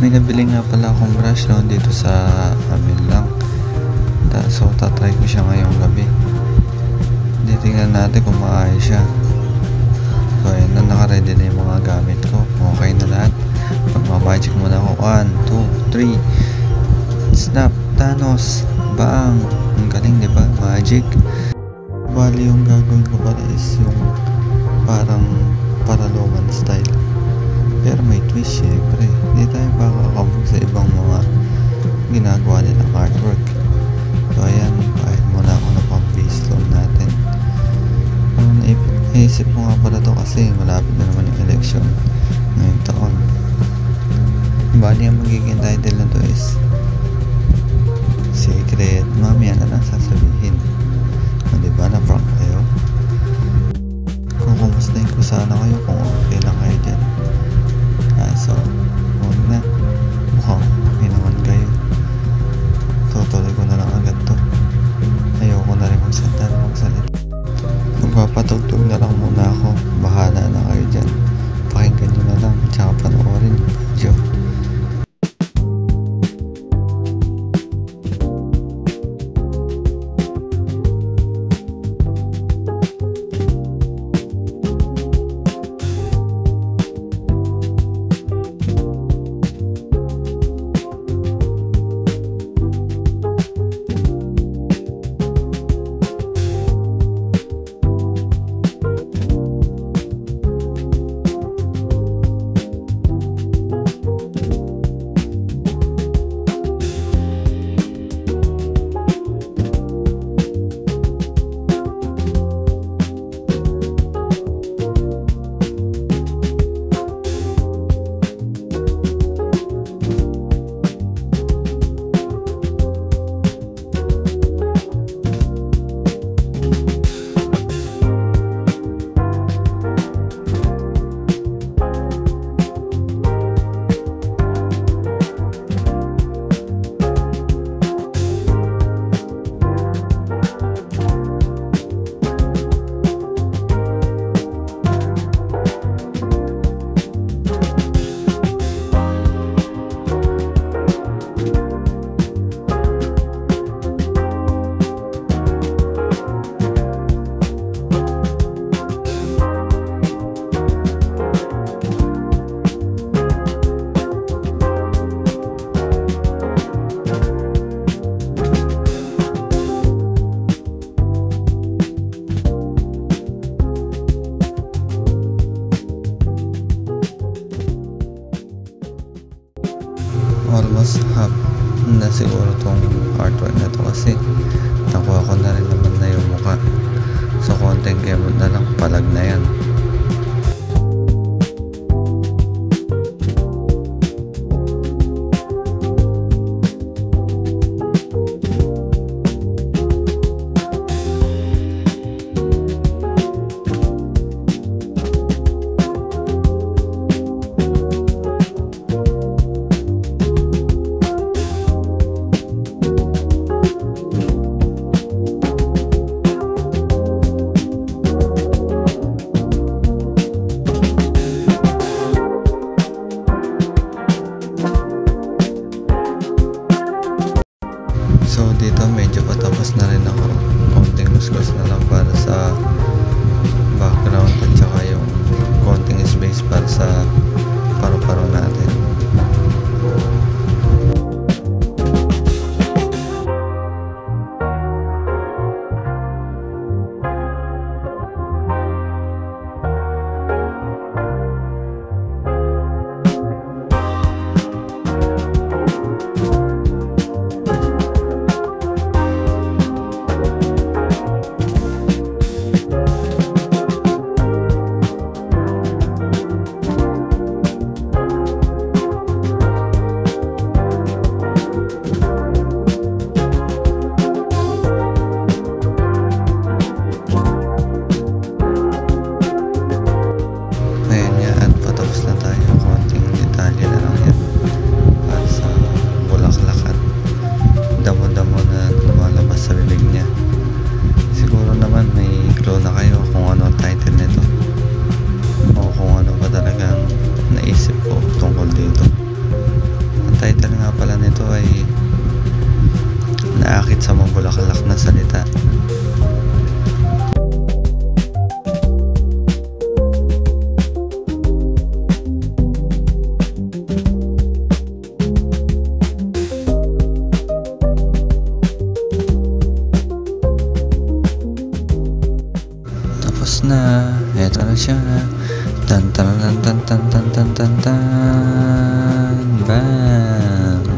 May nabili nga pala akong brush no, dito sa amin lang. So tatry ko siya ngayong gabi. Titingnan natin kung maayos siya. So ayan na, naka-ready na yung mga gamit ko. Okay na lahat. Magmamagic muna ako. 1, 2, 3. Snap, Thanos, bang. Ang galing, diba? Magic. Bali yung gagawin ko pala is yung parang paraluman style. Pero may twist syempre. Hindi tayo makakabog sa ibang mga ginagawa nilang artwork. So ayan, kahit muna ako na pang base loan natin. Naisip ko nga pala to kasi malapit na naman yung election ngayong taon. Bali ang magiging title na to is Secret. Mamaya na lang sasabihin. Diba na prank kayo? Kung kumustahin ko sana kayo, kung okay lang kayo dyan. So huwag na, mukhang okay naman kayo. Tutuloy ko na lang agad to. Ayoko na rin magsalita. Magpapatugtog na lang muna ako. Bahala na kayo dyan. Pakinggan nyo na lang, tsaka panoorin yung video. Almost half na siguro tong artwork na to kasi nakuha ko na rin naman na yung mukha. So konting kemot na lang, palag na yan. So dito medyo patapos na rin ako. Konting luskus na lang para sa background at saka yung konting space para sa paru-paro natin. Eto na siya. Tan tan tan tan tan tan tan tan tan. Bang!